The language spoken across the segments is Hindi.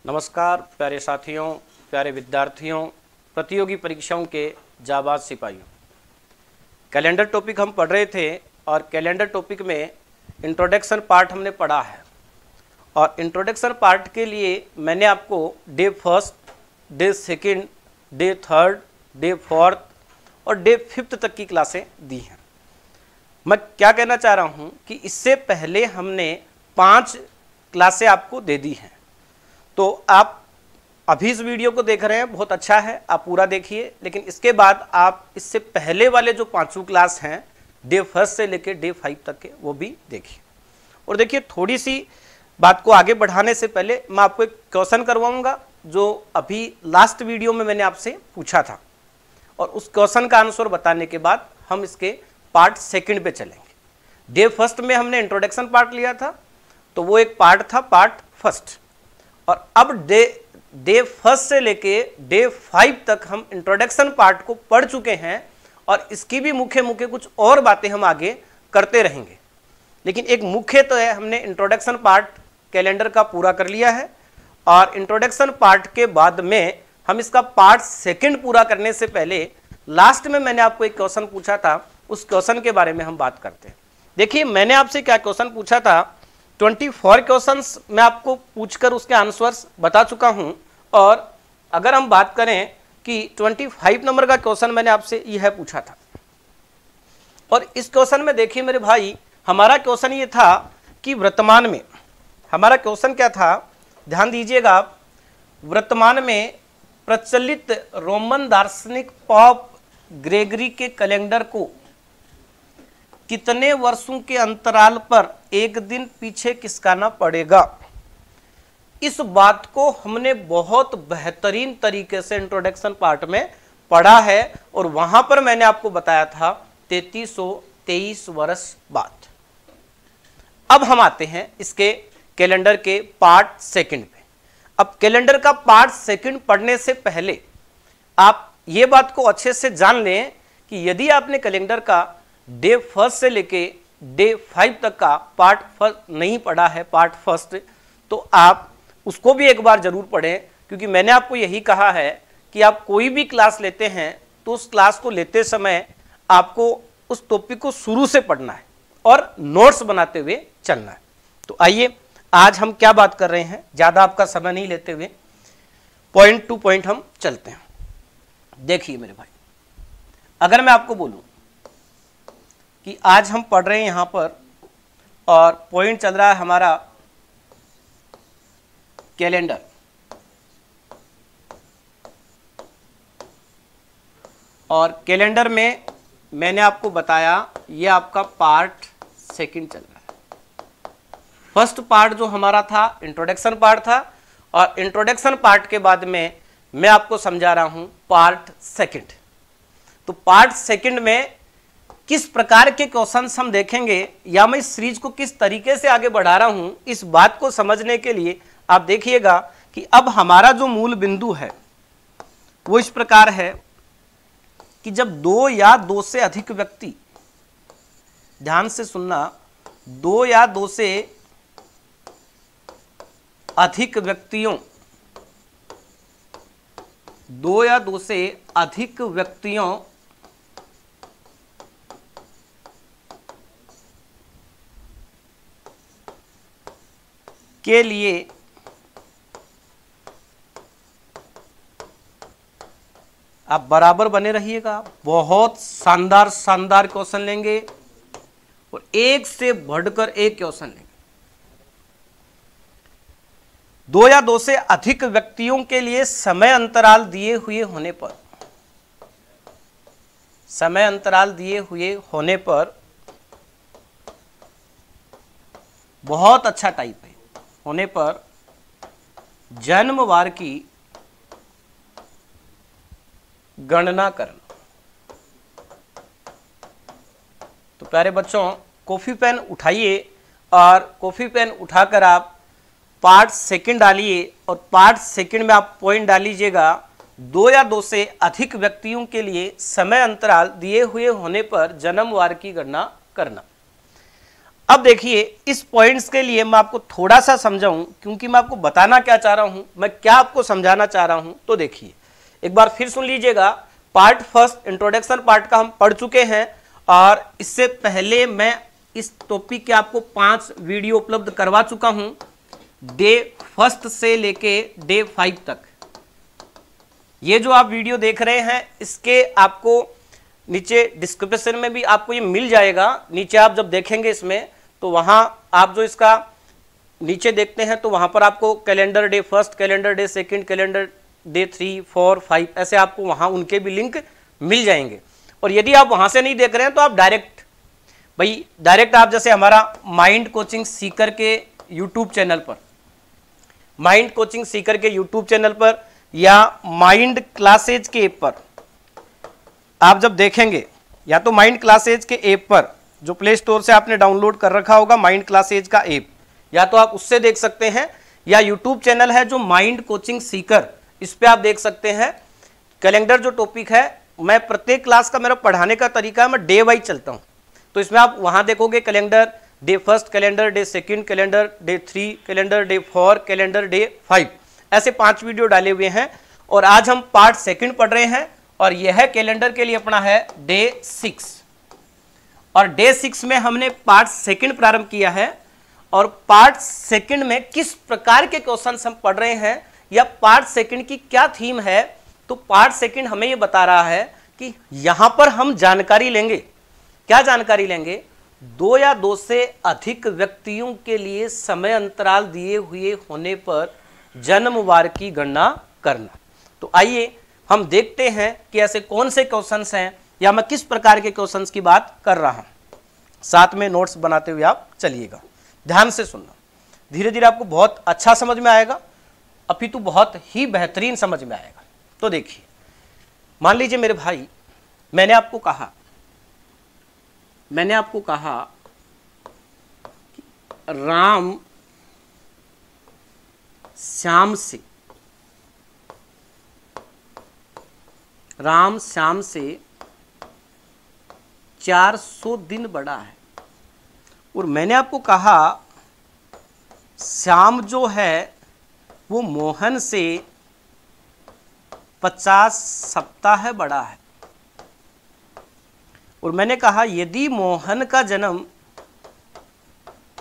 नमस्कार प्यारे साथियों, प्यारे विद्यार्थियों, प्रतियोगी परीक्षाओं के जाबाज सिपाहियों। कैलेंडर टॉपिक हम पढ़ रहे थे और कैलेंडर टॉपिक में इंट्रोडक्शन पार्ट हमने पढ़ा है और इंट्रोडक्शन पार्ट के लिए मैंने आपको day first, day second, day third, day fourth और डे फिफ्थ तक की क्लासें दी हैं। मैं क्या कहना चाह रहा हूँ कि इससे पहले हमने 5 क्लासें आपको दे दी हैं, तो आप अभी इस वीडियो को देख रहे हैं, बहुत अच्छा है, आप पूरा देखिए। लेकिन इसके बाद आप इससे पहले वाले जो 5 क्लास हैं डे फर्स्ट से लेकर डे 5 तक के, वो भी देखिए। और देखिए, थोड़ी सी बात को आगे बढ़ाने से पहले मैं आपको एक क्वेश्चन करवाऊंगा जो अभी लास्ट वीडियो में मैंने आपसे पूछा था, और उस क्वेश्चन का आंसर बताने के बाद हम इसके पार्ट सेकंड पे चलेंगे। डे फर्स्ट में हमने इंट्रोडक्शन पार्ट लिया था, तो वो एक पार्ट था पार्ट फर्स्ट, और अब डे फर्स्ट से लेके डे 5 तक हम इंट्रोडक्शन पार्ट को पढ़ चुके हैं और इसकी भी मुख्य कुछ और बातें हम आगे करते रहेंगे। लेकिन एक मुख्य तो है, हमने इंट्रोडक्शन पार्ट कैलेंडर का पूरा कर लिया है और इंट्रोडक्शन पार्ट के बाद में हम इसका पार्ट सेकंड पूरा करने से पहले लास्ट में मैंने आपको एक क्वेश्चन पूछा था, उस क्वेश्चन के बारे में हम बात करते हैं। देखिए, मैंने आपसे क्या क्वेश्चन पूछा था, 24 क्वेश्चंस मैं आपको पूछकर उसके आंसर्स बता चुका हूं। और अगर हम बात करें कि 25 नंबर का क्वेश्चन मैंने आपसे यह पूछा था, और इस क्वेश्चन में देखिए मेरे भाई, हमारा क्वेश्चन ये था कि वर्तमान में, हमारा क्वेश्चन क्या था, ध्यान दीजिएगा आप, वर्तमान में प्रचलित रोमन दार्शनिक पॉप ग्रेगरी के कैलेंडर को कितने वर्षों के अंतराल पर एक दिन पीछे खिसकाना पड़ेगा। इस बात को हमने बहुत बेहतरीन तरीके से इंट्रोडक्शन पार्ट में पढ़ा है और वहां पर मैंने आपको बताया था 3323 वर्ष बाद। अब हम आते हैं इसके कैलेंडर के पार्ट सेकंड पे। अब कैलेंडर का पार्ट सेकंड पढ़ने से पहले आप ये बात को अच्छे से जान लें कि यदि आपने कैलेंडर का डे फर्स्ट से लेके डे 5 तक का पार्ट फर्स्ट नहीं पढ़ा है, पार्ट फर्स्ट, तो आप उसको भी एक बार जरूर पढ़ें, क्योंकि मैंने आपको यही कहा है कि आप कोई भी क्लास लेते हैं तो उस क्लास को लेते समय आपको उस टॉपिक को शुरू से पढ़ना है और नोट्स बनाते हुए चलना है। तो आइए आज हम क्या बात कर रहे हैं, ज़्यादा आपका समय नहीं लेते हुए पॉइंट टू पॉइंट हम चलते हैं। देखिए मेरे भाई, अगर मैं आपको बोलूं कि आज हम पढ़ रहे हैं यहां पर और पॉइंट चल रहा है हमारा कैलेंडर, और कैलेंडर में मैंने आपको बताया ये आपका पार्ट सेकंड चल रहा है। फर्स्ट पार्ट जो हमारा था इंट्रोडक्शन पार्ट था, और इंट्रोडक्शन पार्ट के बाद में मैं आपको समझा रहा हूं पार्ट सेकंड। तो पार्ट सेकंड में किस प्रकार के क्वेश्चंस हम देखेंगे या मैं इस सीरीज को किस तरीके से आगे बढ़ा रहा हूं, इस बात को समझने के लिए आप देखिएगा कि अब हमारा जो मूल बिंदु है वो इस प्रकार है कि जब 2 या 2 से अधिक व्यक्ति, ध्यान से सुनना, 2 या 2 से अधिक व्यक्तियों, 2 या 2 से अधिक व्यक्तियों के लिए आप बराबर बने रहिएगा। बहुत शानदार क्वेश्चन लेंगे और एक से बढ़कर एक क्वेश्चन लेंगे। 2 या 2 से अधिक व्यक्तियों के लिए समय अंतराल दिए हुए होने पर बहुत अच्छा टाइप है, होने पर जन्मवार की गणना करना। तो प्यारे बच्चों, कॉपी पेन उठाइए और कॉपी पेन उठाकर आप पार्ट सेकंड डालिए और पार्ट सेकंड में आप पॉइंट डाल लीजिएगा 2 या 2 से अधिक व्यक्तियों के लिए समय अंतराल दिए हुए होने पर जन्मवार की गणना करना। अब देखिए इस पॉइंट्स के लिए मैं आपको थोड़ा सा समझाऊं, क्योंकि मैं आपको बताना क्या चाह रहा हूं, मैं क्या आपको समझाना चाह रहा हूं। तो देखिए एक बार फिर सुन लीजिएगा। पार्ट फर्स्ट इंट्रोडक्शन पार्ट का हम पढ़ चुके हैं, और इससे पहले मैं इस टॉपिक के आपको 5 वीडियो उपलब्ध करवा चुका हूं, डे फर्स्ट से लेके डे 5 तक। ये जो आप वीडियो देख रहे हैं इसके आपको नीचे डिस्क्रिप्शन में भी आपको ये मिल जाएगा। नीचे आप जब देखेंगे इसमें तो वहां आप जो इसका नीचे देखते हैं तो वहां पर आपको calendar day first, calendar day second, calendar day 3, 4, 5 ऐसे आपको वहां उनके भी लिंक मिल जाएंगे। और यदि आप वहां से नहीं देख रहे हैं तो आप डायरेक्ट आप जैसे हमारा माइंड कोचिंग सीकर के यूट्यूब चैनल पर, माइंड कोचिंग सीकर के यूट्यूब चैनल पर या माइंड क्लासेज के ऐप पर आप जब देखेंगे, या तो माइंड क्लासेज के ऐप पर जो प्ले स्टोर से आपने डाउनलोड कर रखा होगा माइंड क्लासेज का ऐप, या तो आप उससे देख सकते हैं, या यूट्यूब चैनल है जो माइंड कोचिंग सीकर, इस पे आप देख सकते हैं। कैलेंडर जो टॉपिक है, मैं प्रत्येक क्लास का मेरा पढ़ाने का तरीका है, मैं डे वाइज चलता हूँ, तो इसमें आप वहां देखोगे calendar day first, calendar day second, calendar day 3, calendar day 4, calendar day 5, ऐसे 5 वीडियो डाले हुए हैं। और आज हम पार्ट सेकंड पढ़ रहे हैं, और यह कैलेंडर के लिए अपना है डे 6, और डे 6 में हमने पार्ट सेकंड प्रारंभ किया है। और पार्ट सेकंड में किस प्रकार के क्वेश्चंस हम पढ़ रहे हैं, या पार्ट सेकंड की क्या थीम है, तो पार्ट सेकंड हमें यह बता रहा है कि यहां पर हम जानकारी लेंगे। क्या जानकारी लेंगे? 2 या 2 से अधिक व्यक्तियों के लिए समय अंतराल दिए हुए होने पर जन्मवार की गणना करना। तो आइए हम देखते हैं कि ऐसे कौन से क्वेश्चंस हैं, या मैं किस प्रकार के क्वेश्चंस की बात कर रहा हूं। साथ में नोट्स बनाते हुए आप चलिएगा, ध्यान से सुनना, धीरे धीरे आपको बहुत अच्छा समझ में आएगा, अपितु बहुत ही बेहतरीन समझ में आएगा। तो देखिए, मान लीजिए मेरे भाई, मैंने आपको कहा कि राम श्याम से 400 दिन बड़ा है, और मैंने आपको कहा श्याम जो है वो मोहन से 50 सप्ताह बड़ा है, और मैंने कहा यदि मोहन का जन्म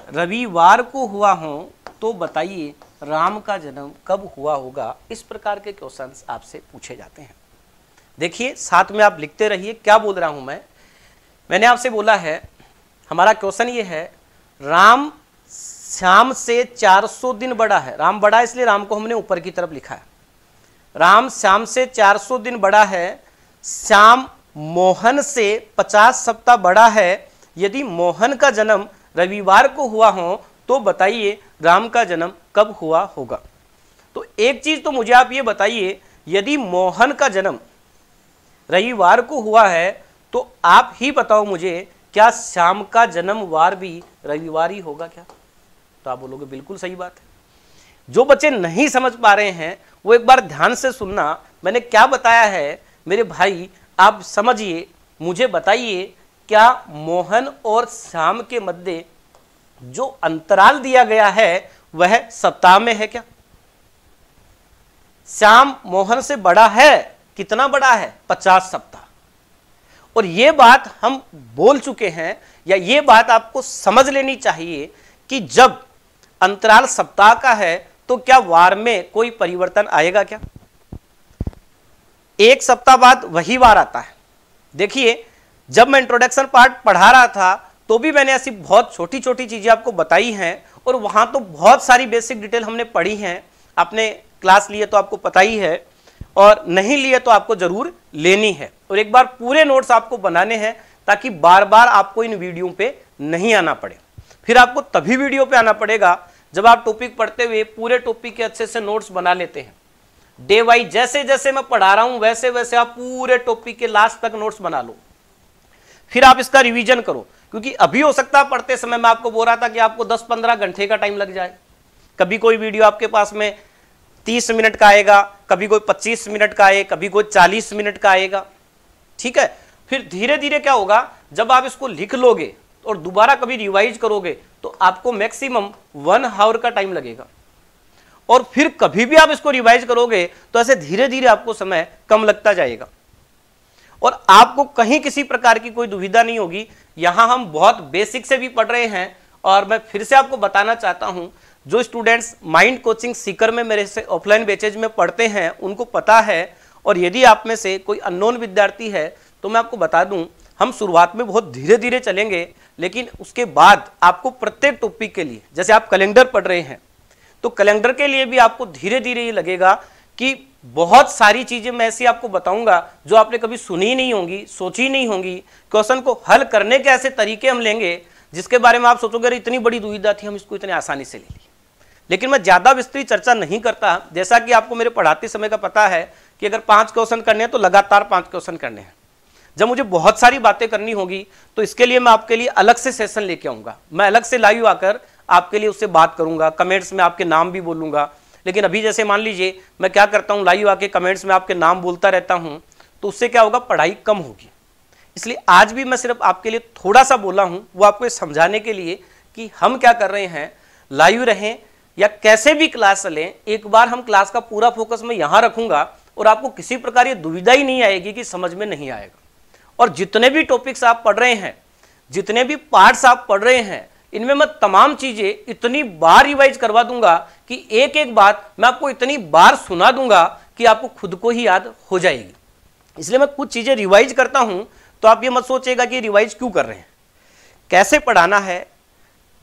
रविवार को हुआ हो तो बताइए राम का जन्म कब हुआ होगा। इस प्रकार के क्वेश्चंस आपसे पूछे जाते हैं। देखिए साथ में आप लिखते रहिए क्या बोल रहा हूं मैंने आपसे बोला है, हमारा क्वेश्चन ये है, राम श्याम से 400 दिन बड़ा है। राम बड़ा है इसलिए राम को हमने ऊपर की तरफ लिखा है। राम श्याम से 400 दिन बड़ा है, श्याम मोहन से 50 सप्ताह बड़ा है, यदि मोहन का जन्म रविवार को हुआ हो तो बताइए राम का जन्म कब हुआ होगा। तो एक चीज तो मुझे आप ये बताइए, यदि मोहन का जन्म रविवार को हुआ है तो आप ही बताओ मुझे, क्या श्याम का जन्म वार भी रविवार ही होगा क्या? तो आप बोलोगे बिल्कुल सही बात है। जो बच्चे नहीं समझ पा रहे हैं वो एक बार ध्यान से सुनना, मैंने क्या बताया है मेरे भाई, आप समझिए, मुझे बताइए क्या मोहन और श्याम के मध्य जो अंतराल दिया गया है वह सप्ताह में है क्या? श्याम मोहन से बड़ा है, कितना बड़ा है? 50 सप्ताह। और ये बात हम बोल चुके हैं, या ये बात आपको समझ लेनी चाहिए कि जब अंतराल सप्ताह का है तो क्या वार में कोई परिवर्तन आएगा क्या? एक सप्ताह बाद वही वार आता है। देखिए जब मैं इंट्रोडक्शन पार्ट पढ़ा रहा था तो भी मैंने ऐसी बहुत छोटी छोटी चीजें आपको बताई हैं, और वहां तो बहुत सारी बेसिक डिटेल हमने पढ़ी हैं। आपने क्लास लिए तो आपको पता ही है, और नहीं लिए तो आपको जरूर लेनी है, और एक बार पूरे नोट्स आपको बनाने हैं ताकि बार बार आपको इन वीडियो पे नहीं आना पड़े। फिर आपको तभी वीडियो पे आना पड़ेगा जब आप टॉपिक पढ़ते हुए पूरे टॉपिक के अच्छे से नोट्स बना लेते हैं। डे वाइज जैसे जैसे मैं पढ़ा रहा हूं वैसे वैसे आप पूरे टॉपिक के लास्ट तक नोट्स बना लो, फिर आप इसका रिवीजन करो। क्योंकि अभी हो सकता है पढ़ते समय मैं आपको बोल रहा था कि आपको 10-15 घंटे का टाइम लग जाए। कभी कोई वीडियो आपके पास में 30 मिनट का आएगा, कभी कोई 25 मिनट का आए, कभी कोई 40 मिनट का आएगा, ठीक है। फिर धीरे धीरे क्या होगा, जब आप इसको लिख लोगे और दोबारा कभी रिवाइज करोगे तो आपको मैक्सिमम 1 आवर का टाइम लगेगा, और फिर कभी भी आप इसको रिवाइज करोगे तो ऐसे धीरे धीरे आपको समय कम लगता जाएगा और आपको कहीं किसी प्रकार की कोई दुविधा नहीं होगी। यहां हम बहुत बेसिक से भी पढ़ रहे हैं, और मैं फिर से आपको बताना चाहता हूं, जो स्टूडेंट्स माइंड कोचिंग सीकर में मेरे से ऑफलाइन बैचेज में पढ़ते हैं उनको पता है, और यदि आप में से कोई अननोन विद्यार्थी है तो मैं आपको बता दूं, हम शुरुआत में बहुत धीरे धीरे चलेंगे, लेकिन उसके बाद आपको प्रत्येक टॉपिक के लिए, जैसे आप कैलेंडर पढ़ रहे हैं तो कैलेंडर के लिए भी आपको धीरे धीरे ये लगेगा कि बहुत सारी चीजें मैं ऐसी आपको बताऊंगा जो आपने कभी सुनी नहीं होंगी, सोची नहीं होंगी। क्वेश्चन को हल करने के ऐसे तरीके हम लेंगे जिसके बारे में आप सोचोगे अरे इतनी बड़ी दुविधा थी, हम इसको इतनी आसानी से ले ली। लेकिन मैं ज्यादा विस्तृत चर्चा नहीं करता, जैसा कि आपको मेरे पढ़ाते समय का पता है कि अगर 5 क्वेश्चन करने हैं तो लगातार 5 क्वेश्चन करने हैं। जब मुझे बहुत सारी बातें करनी होगी तो इसके लिए मैं आपके लिए अलग से सेशन लेके आऊंगा, मैं अलग से लाइव आकर आपके लिए उससे बात करूंगा, कमेंट्स में आपके नाम भी बोलूंगा। लेकिन अभी जैसे मान लीजिए मैं क्या करता हूं, लाइव आके कमेंट्स में आपके नाम बोलता रहता हूं, तो उससे क्या होगा, पढ़ाई कम होगी। इसलिए आज भी मैं सिर्फ आपके लिए थोड़ा सा बोला हूं, वो आपको समझाने के लिए कि हम क्या कर रहे हैं, लाइव रहें या कैसे भी क्लास चलें, एक बार हम क्लास का पूरा फोकस मैं यहां रखूंगा और आपको किसी प्रकार ये दुविधा ही नहीं आएगी कि समझ में नहीं आएगा। और जितने भी टॉपिक्स आप पढ़ रहे हैं, जितने भी पार्ट्स आप पढ़ रहे हैं, इनमें मैं तमाम चीजें इतनी बार रिवाइज करवा दूंगा कि एक एक बात मैं आपको इतनी बार सुना दूंगा कि आपको खुद को ही याद हो जाएगी। इसलिए मैं कुछ चीजें रिवाइज करता हूं, तो आप ये मत सोचिएगा कि रिवाइज क्यों कर रहे हैं, कैसे पढ़ाना है,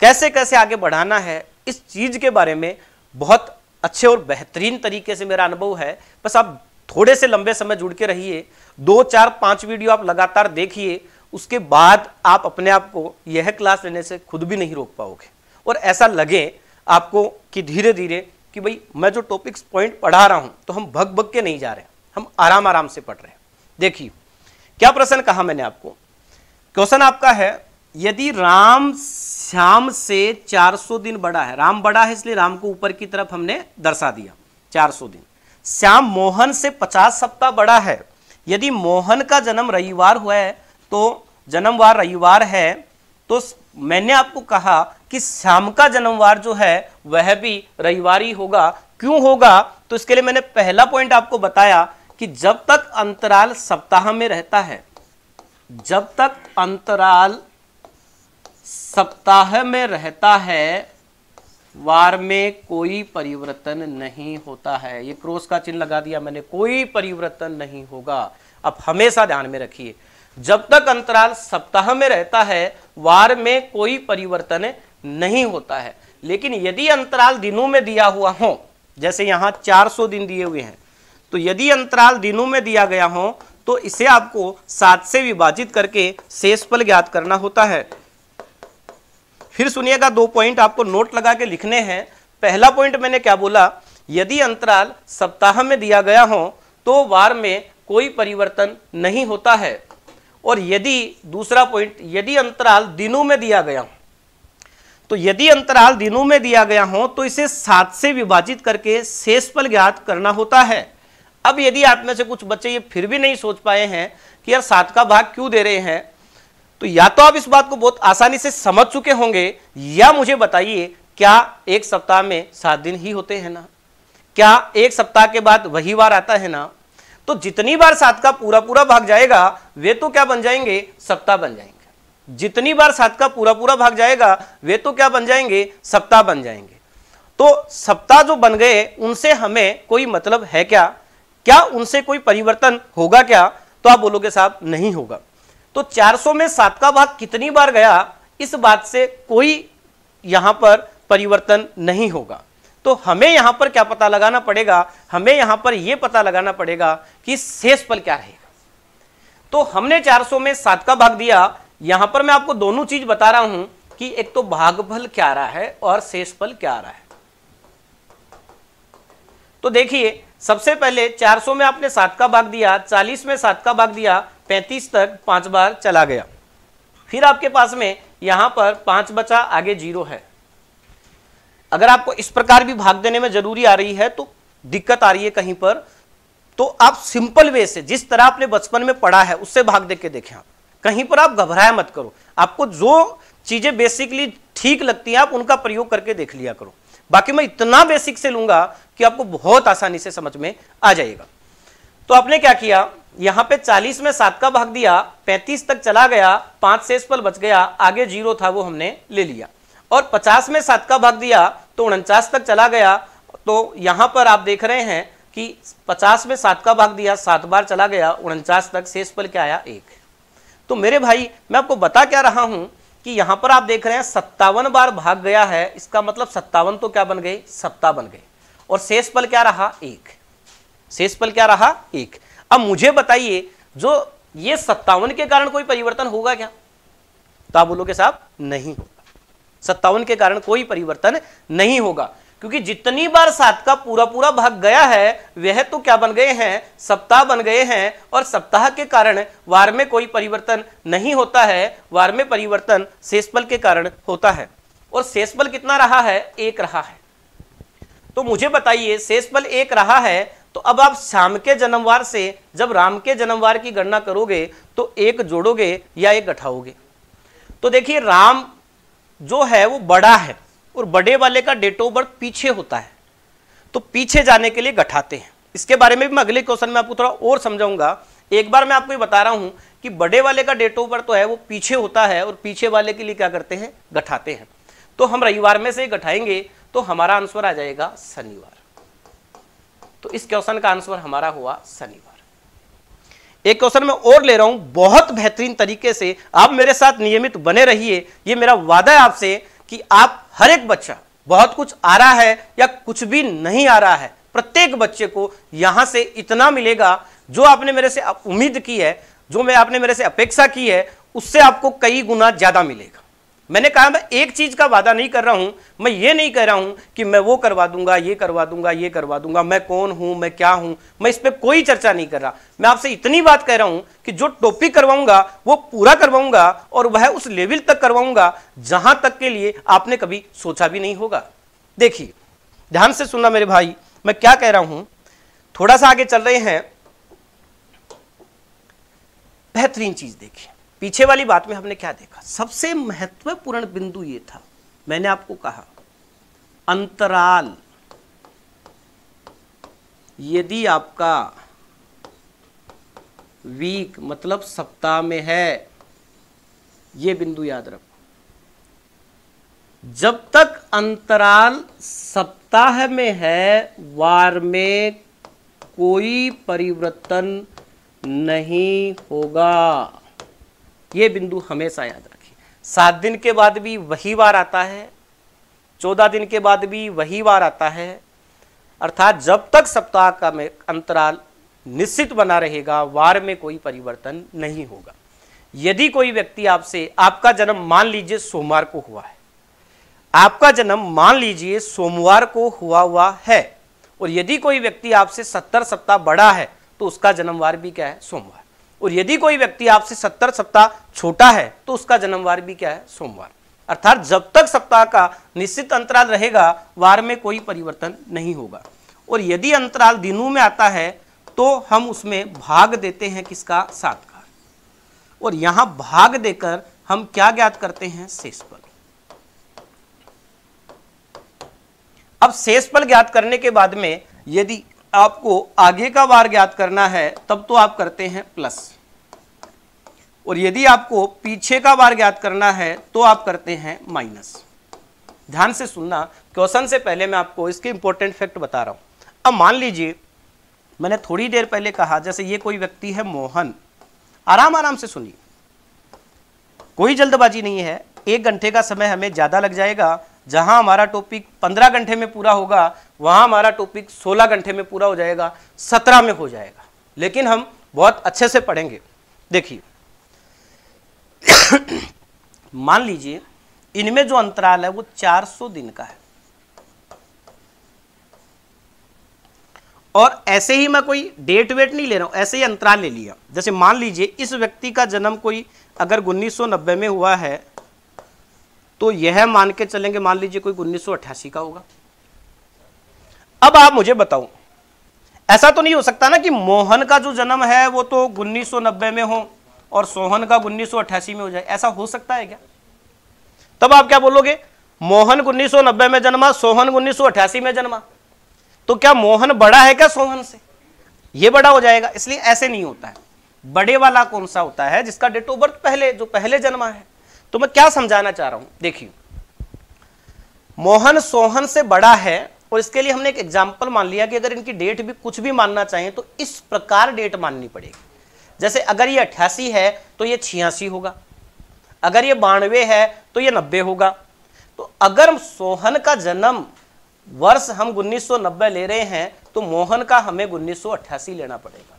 कैसे कैसे आगे बढ़ाना है, इस चीज के बारे में बहुत अच्छे और बेहतरीन तरीके से मेरा अनुभव है। बस आप थोड़े से लंबे समय जुड़ के रहिए, 2, 4, 5 वीडियो आप लगातार देखिए, उसके बाद आप अपने आप को यह क्लास लेने से खुद भी नहीं रोक पाओगे और ऐसा लगे आपको कि धीरे धीरे कि भाई मैं जो टॉपिक्स पॉइंट पढ़ा रहा हूं तो हम भग भग के नहीं जा रहे, हम आराम आराम से पढ़ रहे हैं। देखिए क्या प्रश्न कहा मैंने आपको, क्वेश्चन आपका है, यदि राम श्याम से 400 दिन बड़ा है, राम बड़ा है इसलिए राम को ऊपर की तरफ हमने दर्शा दिया 400 दिन, श्याम मोहन से 50 सप्ताह बड़ा है, यदि मोहन का जन्म रविवार हुआ है तो जन्मवार रविवार है, तो मैंने आपको कहा कि श्याम का जन्मवार जो है वह भी रविवार ही होगा। क्यों होगा, तो इसके लिए मैंने पहला पॉइंट आपको बताया कि जब तक अंतराल सप्ताह में रहता है, जब तक अंतराल सप्ताह में रहता है, वार में कोई परिवर्तन नहीं होता है। ये क्रॉस का चिन्ह लगा दिया मैंने, कोई परिवर्तन नहीं होगा। अब हमेशा ध्यान में रखिए, जब तक अंतराल सप्ताह में रहता है वार में कोई परिवर्तन नहीं होता है। लेकिन यदि अंतराल दिनों में दिया हुआ हो, जैसे यहां 400 दिन दिए हुए हैं, तो यदि अंतराल दिनों में दिया गया हो तो इसे आपको 7 से विभाजित करके शेषफल ज्ञात करना होता है। फिर सुनिएगा, 2 पॉइंट आपको नोट लगा के लिखने हैं। पहला पॉइंट मैंने क्या बोला, यदि अंतराल सप्ताह में दिया गया हो तो वार में कोई परिवर्तन नहीं होता है, और यदि दूसरा पॉइंट, यदि अंतराल दिनों में दिया गया हो, तो यदि अंतराल दिनों में दिया गया हो तो इसे 7 से विभाजित करके शेषफल ज्ञात करना होता है। अब यदि आप में से कुछ बच्चे ये फिर भी नहीं सोच पाए हैं कि यार 7 का भाग क्यों दे रहे हैं, तो या तो आप इस बात को बहुत आसानी से समझ चुके होंगे, या मुझे बताइए क्या एक सप्ताह में 7 दिन ही होते हैं ना, क्या एक सप्ताह के बाद वही वार आता है ना, तो जितनी बार 7 का पूरा पूरा भाग जाएगा वे तो क्या बन जाएंगे, सप्ताह बन जाएंगे। जितनी बार 7 का पूरा पूरा भाग जाएगा वे तो क्या बन जाएंगे, सप्ताह बन जाएंगे। तो सप्ताह जो बन गए उनसे हमें कोई मतलब है क्या, क्या उनसे कोई परिवर्तन होगा क्या, तो आप बोलोगे साहब नहीं होगा। तो 400 में 7 का भाग कितनी बार गया, इस बात से कोई यहां पर परिवर्तन नहीं होगा। तो हमें यहां पर क्या पता लगाना पड़ेगा, हमें यहां पर यह पता लगाना पड़ेगा कि शेषफल क्या रहेगा। तो हमने 400 में 7 का भाग दिया, यहां पर मैं आपको दोनों चीज बता रहा हूं कि एक तो भागफल क्या आ रहा है और शेषफल क्या आ रहा है। तो देखिए, सबसे पहले 400 में आपने 7 का भाग दिया, 40 में 7 का भाग दिया, 35 तक 5 बार चला गया। फिर आपके पास में यहां पर 5 बचा, आगे 0 है। अगर आपको इस प्रकार भी भाग देने में जरूरी आ रही है तो दिक्कत आ रही है कहीं पर, तो आप सिंपल वे से, जिस तरह आपने बचपन में पढ़ा है उससे भाग दे के देखें। आप कहीं पर आप घबराया मत करो, आपको जो चीजें बेसिकली ठीक लगती हैं आप उनका प्रयोग करके देख लिया करो। बाकी मैं इतना बेसिक से लूंगा कि आपको बहुत आसानी से समझ में आ जाएगा। तो आपने क्या किया, यहां पे 40 में 7 का भाग दिया, 35 तक चला गया, 5 शेषफल बच गया, आगे 0 था वो हमने ले लिया। और 50 में 7 का भाग दिया तो 49 तक चला गया। तो यहां पर आप देख रहे हैं कि 50 में 7 का भाग दिया, 7 बार चला गया, 49 तक, शेषफल क्या आया 1। तो मेरे भाई मैं आपको बता क्या रहा हूं कि यहां पर आप देख रहे हैं 57 बार भाग गया है, इसका मतलब 57 तो क्या बन गए, सप्ताह बन गए, और शेषफल क्या रहा 1। शेषफल क्या रहा 1। अब मुझे बताइए जो ये 57 के कारण कोई परिवर्तन होगा क्या, तो आप बोलोगे साहब नहीं होगा, 57 के कारण कोई परिवर्तन नहीं होगा, क्योंकि जितनी बार 7 का पूरा पूरा भाग गया है वह तो क्या बन गए हैं, सप्ताह बन गए हैं, और सप्ताह के कारण वार में कोई परिवर्तन नहीं होता है, वार में परिवर्तन शेषफल के कारण होता है। और शेषफल कितना रहा है, 1 रहा है। तो मुझे बताइए शेषफल 1 रहा है, तो अब आप श्याम के जन्मवार से जब राम के जन्मवार की गणना करोगे तो 1 जोड़ोगे या 1 घटाओगे। तो देखिए राम जो है वो बड़ा है और बड़े वाले का डेट ऑफ बर्थ पीछे होता है, तो पीछे जाने के लिए घटाते हैं। इसके बारे में भी मैं अगले क्वेश्चन में आपको थोड़ा और समझाऊंगा। एक बार मैं आपको ये बता रहा हूं कि बड़े वाले का डेट ऑफ बर्थ तो है वो पीछे होता है और पीछे वाले के लिए क्या करते हैं, घटाते हैं। तो हम रविवार में से घटाएंगे तो हमारा आंसर आ जाएगा शनिवार। तो इस क्वेश्चन का आंसर हमारा हुआ शनिवार। एक क्वेश्चन मैं और ले रहा हूं बहुत बेहतरीन तरीके से, आप मेरे साथ नियमित बने रहिए, ये मेरा वादा है आपसे कि आप हर एक बच्चा, बहुत कुछ आ रहा है या कुछ भी नहीं आ रहा है, प्रत्येक बच्चे को यहां से इतना मिलेगा जो आपने मेरे से उम्मीद की है, जो आपने मेरे से अपेक्षा की है, उससे आपको कई गुना ज्यादा मिलेगा। मैंने कहा मैं एक चीज का वादा नहीं कर रहा हूं, मैं ये नहीं कह रहा हूं कि मैं वो करवा दूंगा, ये करवा दूंगा, ये करवा दूंगा, मैं कौन हूं, मैं क्या हूं, मैं इस पे कोई चर्चा नहीं कर रहा। मैं आपसे इतनी बात कह रहा हूं कि जो टॉपिक करवाऊंगा वो पूरा करवाऊंगा और वह उस लेवल तक करवाऊंगा जहां तक के लिए आपने कभी सोचा भी नहीं होगा। देखिए ध्यान से सुनना मेरे भाई, मैं क्या कह रहा हूं, थोड़ा सा आगे चल रहे हैं। बेहतरीन चीज देखिए, पीछे वाली बात में हमने क्या देखा, सबसे महत्वपूर्ण बिंदु ये था, मैंने आपको कहा अंतराल यदि आपका वीक मतलब सप्ताह में है, ये बिंदु याद रखो। जब तक अंतराल सप्ताह में है वार में कोई परिवर्तन नहीं होगा, ये बिंदु हमेशा याद रखिए। 7 दिन के बाद भी वही वार आता है, 14 दिन के बाद भी वही वार आता है, अर्थात जब तक सप्ताह का में अंतराल निश्चित बना रहेगा वार में कोई परिवर्तन नहीं होगा। यदि कोई व्यक्ति आपसे, आपका जन्म मान लीजिए सोमवार को हुआ है, आपका जन्म मान लीजिए सोमवार को हुआ है, और यदि कोई व्यक्ति आपसे 70 सप्ताह बड़ा है तो उसका जन्मवार भी क्या है, सोमवार। और यदि कोई व्यक्ति आपसे 70 सप्ताह छोटा है तो उसका जन्मवार भी क्या है, सोमवार। अर्थात जब तक सप्ताह का निश्चित अंतराल रहेगा वार में कोई परिवर्तन नहीं होगा। और यदि अंतराल दिनों में आता है तो हम उसमें भाग देते हैं किसका, 7 का, और यहां भाग देकर हम क्या ज्ञात करते हैं, शेषफल। अब शेषफल ज्ञात करने के बाद में यदि आपको आगे का वार ज्ञात करना है तब तो आप करते हैं प्लस, और यदि आपको पीछे का वार ज्ञात करना है तो आप करते हैं माइनस। ध्यान से सुनना, क्वेश्चन से पहले मैं आपको इसके इंपॉर्टेंट फैक्ट बता रहा हूं। अब मान लीजिए मैंने थोड़ी देर पहले कहा, जैसे ये कोई व्यक्ति है मोहन, आराम आराम से सुनिए, कोई जल्दबाजी नहीं है, 1 घंटे का समय हमें ज्यादा लग जाएगा। जहां हमारा टॉपिक 15 घंटे में पूरा होगा वहां हमारा टॉपिक 16 घंटे में पूरा हो जाएगा, 17 में हो जाएगा, लेकिन हम बहुत अच्छे से पढ़ेंगे। देखिए मान लीजिए इनमें जो अंतराल है वो 400 दिन का है, और ऐसे ही मैं कोई डेट वेट नहीं ले रहा हूं, ऐसे ही अंतराल ले लिया। जैसे मान लीजिए इस व्यक्ति का जन्म कोई अगर 1990 में हुआ है तो यह मान के चलेंगे, मान लीजिए कोई 1988 का होगा। अब आप मुझे बताओ, ऐसा तो नहीं हो सकता ना कि मोहन का जो जन्म है वो तो 1990 में हो और सोहन का 1988 में हो जाए, ऐसा हो सकता है क्या? तब आप क्या बोलोगे, मोहन 1990 में जन्मा, सोहन 1988 में जन्मा, तो क्या मोहन बड़ा है क्या सोहन से, ये बड़ा हो जाएगा। इसलिए ऐसे नहीं होता है। बड़े वाला कौन सा होता है, जिसका डेट ऑफ बर्थ पहले, जो पहले जन्मा है। तो मैं क्या समझाना चाह रहा हूं, देखिए मोहन सोहन से बड़ा है, और इसके लिए हमने एक एग्जाम्पल मान लिया कि अगर इनकी डेट भी कुछ भी मानना चाहें तो इस प्रकार डेट माननी पड़ेगी। जैसे अगर ये 88 है तो ये 86 होगा, अगर ये 92 है तो ये 90 होगा। तो अगर सोहन का जन्म वर्ष हम 1990 ले रहे हैं तो मोहन का हमें 1988 लेना पड़ेगा।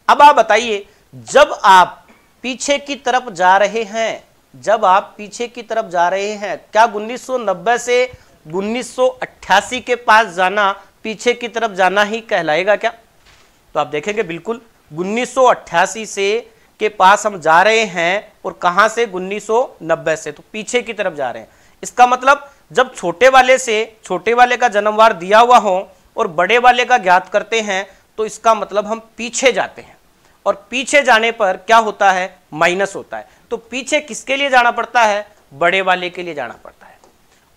अब आप बताइए, जब आप पीछे की तरफ जा रहे हैं, जब आप पीछे की तरफ जा रहे हैं, क्या 1990 से 1988 के पास जाना पीछे की तरफ जाना ही कहलाएगा क्या? तो आप देखेंगे बिल्कुल 1988 से के पास हम जा रहे हैं, और कहां से, 1990 से, तो पीछे की तरफ जा रहे हैं। इसका मतलब जब छोटे वाले से छोटे वाले का जन्मवार दिया हुआ हो और बड़े वाले का ज्ञात करते हैं, तो इसका मतलब हम पीछे जाते हैं, और पीछे जाने पर क्या होता है, माइनस होता है। तो पीछे किसके लिए जाना पड़ता है, बड़े वाले के लिए जाना पड़ता है।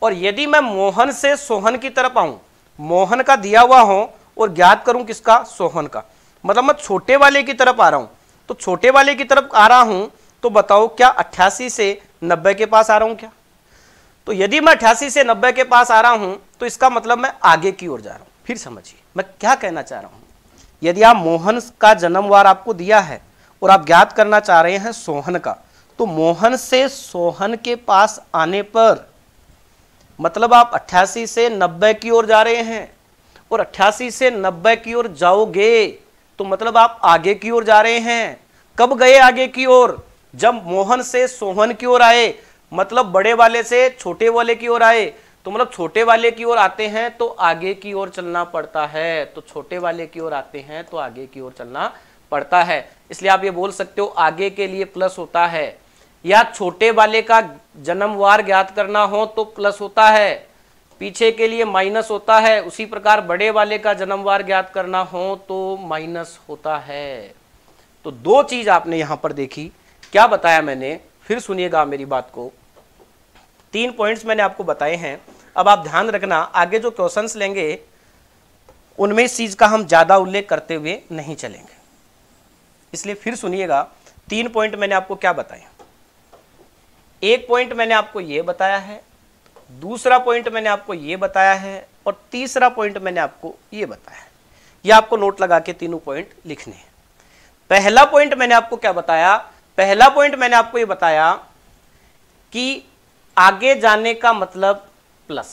और यदि मैं मोहन से सोहन की तरफ आऊं, मोहन का दिया हुआ हो और ज्ञात करूं किसका, सोहन का, मतलब मैं छोटे वाले की तरफ आ रहा हूं। तो छोटे वाले की तरफ आ रहा हूं तो बताओ क्या 88 से 90 के पास आ रहा हूं क्या? तो यदि मैं 88 से 90 के पास आ रहा हूं तो इसका मतलब मैं आगे की ओर जा रहा हूं। फिर समझिए मैं क्या कहना चाह रहा हूं। यदि आप मोहन का जन्मवार आपको दिया है और आप ज्ञात करना चाह रहे हैं सोहन का, तो मोहन से सोहन के पास आने पर मतलब आप 88 से 90 की ओर जा रहे हैं, और 88 से 90 की ओर जाओगे तो मतलब आप आगे की ओर जा रहे हैं। कब गए आगे की ओर, जब मोहन से सोहन की ओर आए, मतलब बड़े वाले से छोटे वाले की ओर आए, तो मतलब छोटे वाले की ओर आते हैं तो आगे की ओर चलना पड़ता है। तो छोटे वाले की ओर आते हैं तो आगे की ओर चलना पड़ता है। इसलिए आप ये बोल सकते हो आगे के लिए प्लस होता है, या छोटे वाले का जन्मवार ज्ञात करना हो तो प्लस होता है, पीछे के लिए माइनस होता है। उसी प्रकार बड़े वाले का जन्मवार ज्ञात करना हो तो माइनस होता है। तो दो चीज आपने यहां पर देखी। क्या बताया मैंने, फिर सुनिएगा मेरी बात को। 3 पॉइंट्स मैंने आपको बताए हैं। अब आप ध्यान रखना, आगे जो क्वेश्चंस लेंगे उनमें इस चीज का हम ज्यादा उल्लेख करते हुए नहीं चलेंगे, इसलिए फिर सुनिएगा। 3 पॉइंट मैंने आपको क्या बताया, एक पॉइंट मैंने आपको यह बताया है, दूसरा पॉइंट मैंने आपको यह बताया है, और तीसरा पॉइंट मैंने आपको यह बताया है। यह आपको नोट लगा के तीनों पॉइंट लिखने हैं। पहला पॉइंट मैंने आपको क्या बताया, पहला पॉइंट मैंने आपको यह बताया कि आगे जाने का मतलब प्लस,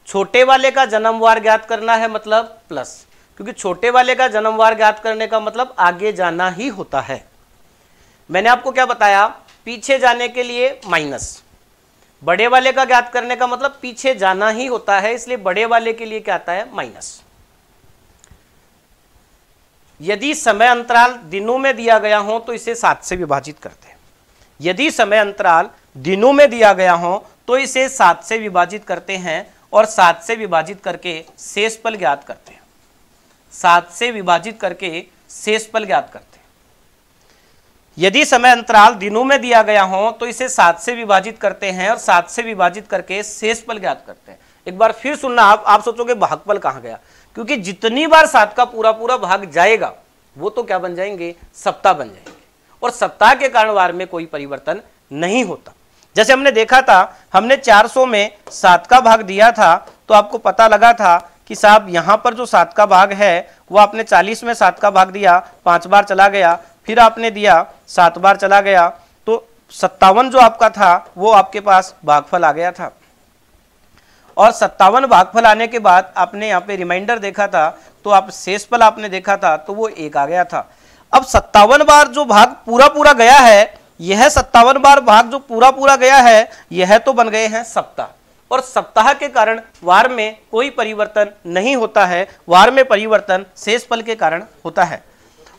छोटे वाले का जन्मवार ज्ञात करना है मतलब प्लस, क्योंकि छोटे वाले का जन्मवार ज्ञात करने का मतलब आगे जाना ही होता है। मैंने आपको क्या बताया, पीछे जाने के लिए माइनस, बड़े वाले का ज्ञात करने का मतलब पीछे जाना ही होता है, इसलिए बड़े वाले के लिए क्या आता है, माइनस। यदि समय अंतराल दिनों में दिया गया हो तो इसे 7 से विभाजित करते हैं। यदि समय अंतराल दिनों में दिया गया हो तो इसे 7 से विभाजित करते हैं, और 7 से विभाजित करके शेषफल ज्ञात करते हैं। 7 से विभाजित करके शेषफल ज्ञात करते हैं। यदि समय अंतराल दिनों में दिया गया हो तो इसे 7 से विभाजित करते हैं, और 7 से विभाजित करके शेषफल ज्ञात करते हैं। एक बार फिर सुनना, आप सोचोगे भागफल कहां गया, क्योंकि जितनी बार 7 का पूरा पूरा भाग जाएगा वो तो क्या बन जाएंगे, सप्ताह बन जाएंगे, और सप्ताह के कारण वार में कोई परिवर्तन नहीं होता। जैसे हमने देखा था, हमने 400 में 7 का भाग दिया था, तो आपको पता लगा था कि साहब यहां पर जो 7 का भाग है वो आपने 40 में 7 का भाग दिया, 5 बार चला गया, फिर आपने दिया 7 बार चला गया, तो 57 जो आपका था वो आपके पास भागफल आ गया था। और 57 भागफल आने के बाद आपने यहाँ पे रिमाइंडर देखा था, तो आप शेषफल आपने देखा था तो वो 1 आ गया था। अब 57 बार जो भाग पूरा पूरा गया है, यह 57 बार भाग जो पूरा पूरा गया है, यह तो बन गए हैं सप्ताह, और सप्ताह के कारण वार में कोई परिवर्तन नहीं होता है। वार में परिवर्तन शेषफल के कारण होता है।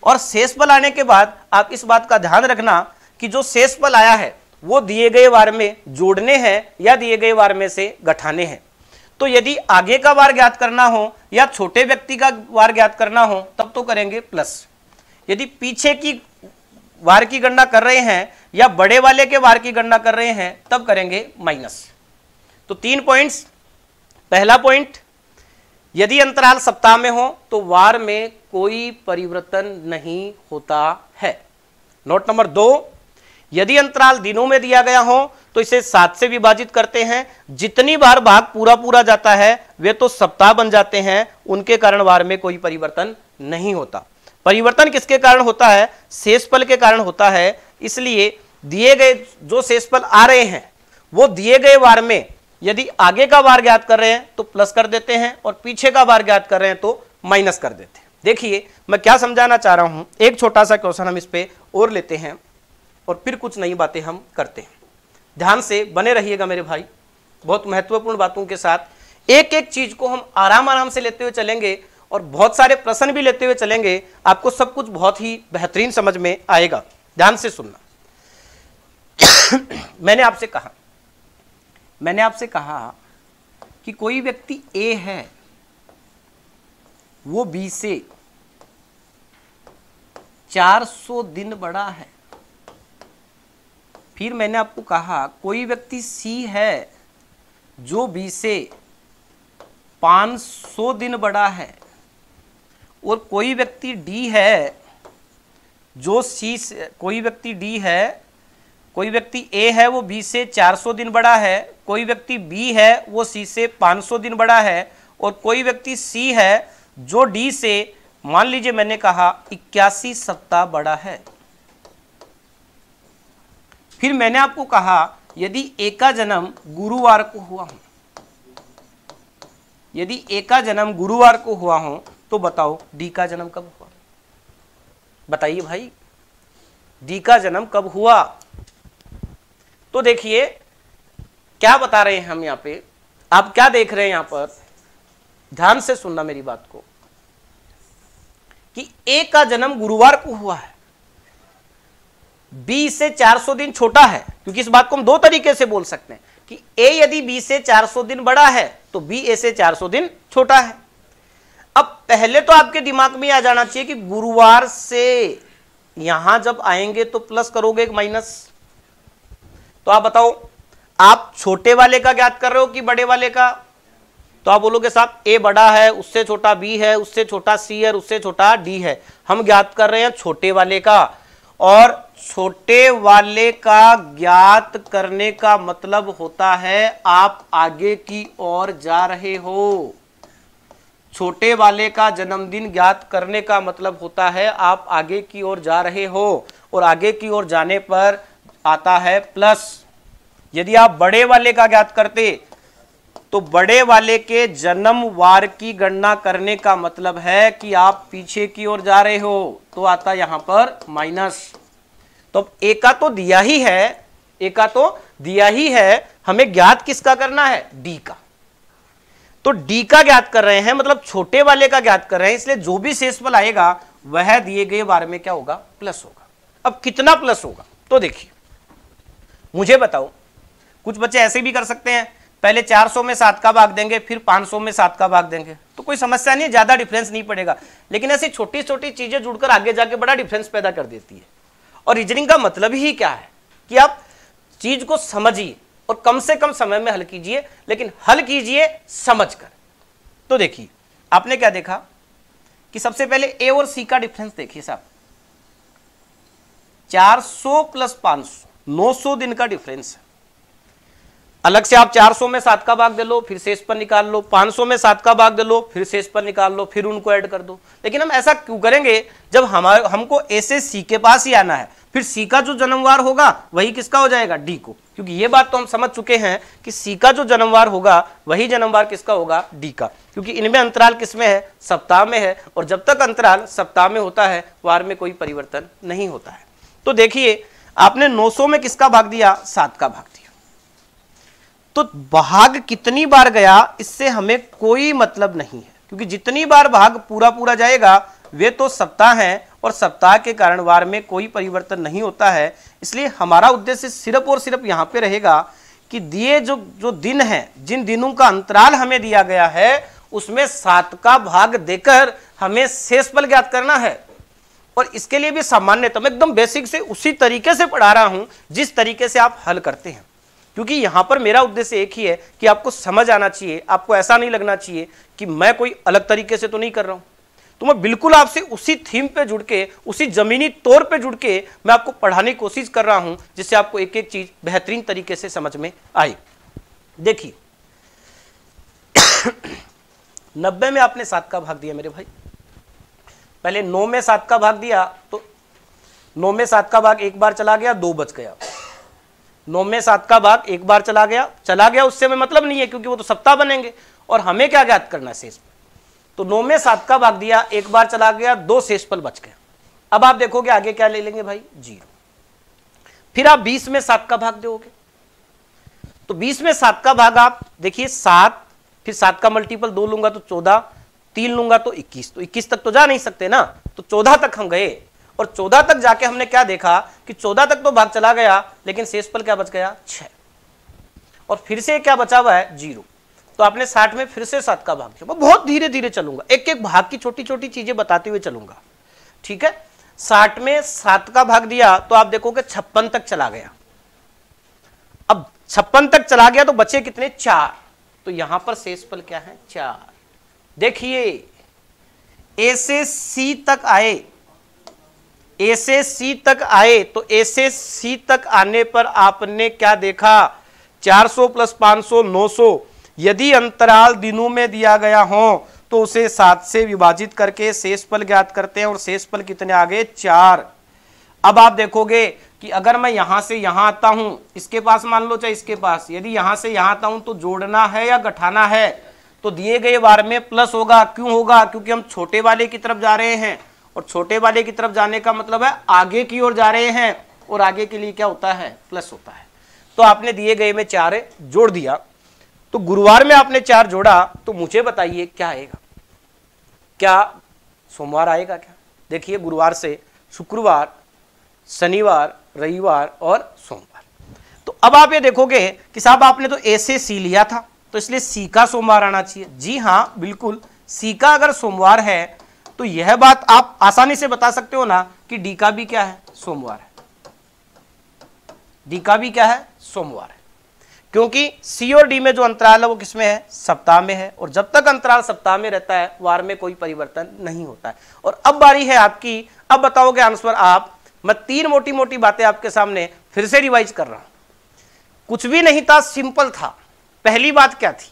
और शेषफल आने के बाद आप इस बात का ध्यान रखना कि जो शेषफल आया है वो दिए गए वार में जोड़ने हैं या दिए गए वार में से घटाने हैं। तो यदि आगे का वार ज्ञात करना हो या छोटे व्यक्ति का वार ज्ञात करना हो तब तो करेंगे प्लस। यदि पीछे की वार की गणना कर रहे हैं या बड़े वाले के वार की गणना कर रहे हैं तब करेंगे माइनस। तो 3 पॉइंट्स। पहला पॉइंट, यदि अंतराल सप्ताह में हो तो वार में कोई परिवर्तन नहीं होता है। नोट नंबर 2, यदि अंतराल दिनों में दिया गया हो तो इसे 7 से विभाजित करते हैं, जितनी बार भाग पूरा पूरा जाता है वे तो सप्ताह बन जाते हैं, उनके कारण वार में कोई परिवर्तन नहीं होता। परिवर्तन किसके कारण होता है? शेषफल के कारण होता है। इसलिए दिए गए जो शेषफल आ रहे हैं वो दिए गए वार में यदि आगे का वार ज्ञात कर रहे हैं तो प्लस कर देते हैं और पीछे का वार ज्ञात कर रहे हैं तो माइनस कर देते हैं। देखिए मैं क्या समझाना चाह रहा हूं, एक छोटा सा क्वेश्चन हम इस पे और लेते हैं और फिर कुछ नई बातें हम करते हैं। ध्यान से बने रहिएगा मेरे भाई, बहुत महत्वपूर्ण बातों के साथ एक एक चीज को हम आराम आराम से लेते हुए चलेंगे और बहुत सारे प्रश्न भी लेते हुए चलेंगे। आपको सब कुछ बहुत ही बेहतरीन समझ में आएगा। ध्यान से सुनना। मैंने आपसे कहा कि कोई व्यक्ति ए है, वो बी से 400 दिन बड़ा है। फिर मैंने आपको कहा कोई व्यक्ति सी है जो बी से 500 दिन बड़ा है, और कोई व्यक्ति डी है जो सी से, कोई व्यक्ति ए है वो बी से 400 दिन बड़ा है, कोई व्यक्ति बी है वो सी से 500 दिन बड़ा है, और कोई व्यक्ति सी है जो डी से मान लीजिए मैंने कहा 81 सप्ताह बड़ा है। फिर मैंने आपको कहा यदि ए का जन्म गुरुवार को हुआ हो, यदि ए का जन्म गुरुवार को हुआ हो तो बताओ डी का जन्म कब हुआ? बताइए भाई, डी का जन्म कब हुआ? तो देखिए क्या बता रहे हैं हम यहां पे, आप क्या देख रहे हैं यहां पर, ध्यान से सुनना मेरी बात को, कि ए का जन्म गुरुवार को हुआ है, बी से 400 दिन छोटा है, क्योंकि इस बात को हम दो तरीके से बोल सकते हैं कि ए यदि बी से 400 दिन बड़ा है तो बी ए से 400 दिन छोटा है। अब पहले तो आपके दिमाग में आ जाना चाहिए कि गुरुवार से यहां जब आएंगे तो प्लस करोगे एक माइनस। तो आप बताओ, आप छोटे वाले का ज्ञात कर रहे हो कि बड़े वाले का? तो आप बोलोगे साहब ए बड़ा है, उससे छोटा बी है, उससे छोटा सी है, उससे छोटा डी है। हम ज्ञात कर रहे हैं छोटे वाले का, और छोटे वाले का ज्ञात करने का मतलब होता है आप आगे की ओर जा रहे हो। छोटे वाले का जन्मदिन ज्ञात करने का मतलब होता है आप आगे की ओर जा रहे हो, और आगे की ओर जाने पर आता है प्लस। यदि आप बड़े वाले का ज्ञात करते तो बड़े वाले के जन्म वार की गणना करने का मतलब है कि आप पीछे की ओर जा रहे हो, तो आता यहां पर माइनस। तो ए का तो दिया ही है, ए का तो दिया ही है, हमें ज्ञात किसका करना है? डी का। तो डी का ज्ञात कर रहे हैं, मतलब छोटे वाले का ज्ञात कर रहे हैं, इसलिए जो भी शेषफल आएगा वह दिए गए वार में क्या होगा? प्लस होगा। अब कितना प्लस होगा? तो देखिए मुझे बताओ, कुछ बच्चे ऐसे भी कर सकते हैं, पहले 400 में 7 का भाग देंगे, फिर 500 में 7 का भाग देंगे, तो कोई समस्या नहीं है, ज्यादा डिफरेंस नहीं पड़ेगा। लेकिन ऐसी छोटी छोटी चीजें जुड़कर आगे जाके बड़ा डिफरेंस पैदा कर देती है। और रीजनिंग का मतलब ही क्या है कि आप चीज को समझिए और कम से कम समय में हल कीजिए, लेकिन हल कीजिए समझकर। तो देखिए आपने क्या देखा कि सबसे पहले ए और सी का डिफरेंस देखिए साहब, 400 प्लस 500, 900 दिन का डिफरेंस है। अलग से आप 400 में 7 का भाग दे लो, फिर शेष पर निकाल लो, 500 में 7 का भाग दे लो, फिर शेष पर निकाल लो, फिर उनको ऐड कर दो। लेकिन हम ऐसा क्यों करेंगे जब हमको ए से सी के पास ही आना है, फिर सी का जो जन्मवार होगा वही किसका हो जाएगा? डी को। क्योंकि ये बात तो हम समझ चुके हैं कि सी का जो जन्मवार होगा वही जन्मवार किसका होगा? डी का। क्योंकि इनमें अंतराल किसमें है? सप्ताह में है, और जब तक अंतराल सप्ताह में होता है वार में कोई परिवर्तन नहीं होता है। तो देखिए आपने 900 में किसका भाग दिया? 7 का भाग दिया। तो भाग कितनी बार गया इससे हमें कोई मतलब नहीं है, क्योंकि जितनी बार भाग पूरा पूरा जाएगा वे तो सप्ताह हैं, और सप्ताह के कारण वार में कोई परिवर्तन नहीं होता है। इसलिए हमारा उद्देश्य सिर्फ और सिर्फ यहाँ पे रहेगा कि दिए जो दिन हैं, जिन दिनों का अंतराल हमें दिया गया है उसमें 7 का भाग देकर हमें शेषफल ज्ञात करना है। और इसके लिए भी सामान्यतम एकदम बेसिक से उसी तरीके से पढ़ा रहा हूं जिस तरीके से आप हल करते हैं, क्योंकि यहां पर मेरा उद्देश्य एक ही है कि आपको समझ आना चाहिए, आपको ऐसा नहीं लगना चाहिए कि मैं कोई अलग तरीके से तो नहीं कर रहा हूं। तो मैं बिल्कुल आपसे उसी थीम पे जुड़ के, उसी जमीनी तौर पे जुड़ के मैं आपको पढ़ाने की कोशिश कर रहा हूं, जिससे आपको एक एक चीज बेहतरीन तरीके से समझ में आए। देखिए 90 में आपने 7 का भाग दिया मेरे भाई, पहले 9 में 7 का भाग दिया तो 9 में 7 का भाग एक बार चला गया, 2 बच गया। 9 में 7 का भाग एक बार चला गया, उससे में मतलब नहीं है क्योंकि वो तो सप्ताह बनेंगे और हमें क्या ज्ञात करना है, शेषफल। तो 9 में 7 का भाग दिया, एक बार चला गया, 2 शेषफल बच गया। अब आप देखोगे आगे क्या ले लेंगे भाई, 0। फिर आप 20 में 7 का भाग दोगे, तो 20 में 7 का भाग आप देखिए 7, फिर 7 का मल्टीपल 2 लूंगा तो 14, 3 लूंगा तो 21, तो 21 तक तो जा नहीं सकते ना, तो 14 तक हम गए और 14 तक जाके हमने क्या देखा कि 14 तक तो भाग चला गया, लेकिन शेषफल क्या बच गया, 6, और फिर से क्या बचा हुआ है, 0। तो आपने 60 में फिर से 7 का भाग दिया। मैं बहुत धीरे धीरे चलूंगा, एक एक भाग की छोटी छोटी चीजें बताते हुए चलूंगा, ठीक है। 60 में 7 का भाग दिया तो आप देखोगे 56 तक चला गया। अब 56 तक चला गया तो बचे कितने, 4। तो यहां पर शेषफल क्या है, 4। देखिए ए से सी तक आए, ए से सी तक आए, तो ए से सी तक आने पर आपने क्या देखा, 400 प्लस 500 900। यदि अंतराल दिनों में दिया गया हो तो उसे 7 से विभाजित करके शेषफल ज्ञात करते हैं और शेषफल कितने आ गए, 4। अब आप देखोगे कि अगर मैं यहां से यहां आता हूं, इसके पास मान लो चाहे इसके पास, यदि यहां से यहां आता हूं तो जोड़ना है या घटाना है, तो दिए गए वार में प्लस होगा। क्यों होगा, क्योंकि हम छोटे वाले की तरफ जा रहे हैं और छोटे वाले की तरफ जाने का मतलब है आगे की ओर जा रहे हैं, और आगे के लिए क्या होता है, प्लस होता है। तो आपने दिए गए में 4 जोड़ दिया, तो गुरुवार में आपने 4 जोड़ा, तो मुझे बताइए क्या आएगा, क्या सोमवार आएगा क्या। देखिए गुरुवार से शुक्रवार, शनिवार, रविवार और सोमवार। तो अब आप ये देखोगे कि साहब आपने तो ए से सी लिया था, तो इसलिए सी का सोमवार आना चाहिए। जी हां बिल्कुल, सी का अगर सोमवार है तो यह बात आप आसानी से बता सकते हो ना कि डी का भी क्या है, सोमवार है। डी का भी क्या है, सोमवार है, क्योंकि सी और डी में जो अंतराल है वो किसमें है, सप्ताह में है, और जब तक अंतराल सप्ताह में रहता है वार में कोई परिवर्तन नहीं होता है। और अब बारी है आपकी, अब बताओगे आंसर आप। मैं 3 मोटी मोटी बातें आपके सामने फिर से रिवाइज कर रहा हूं, कुछ भी नहीं था, सिंपल था। पहली बात क्या थी,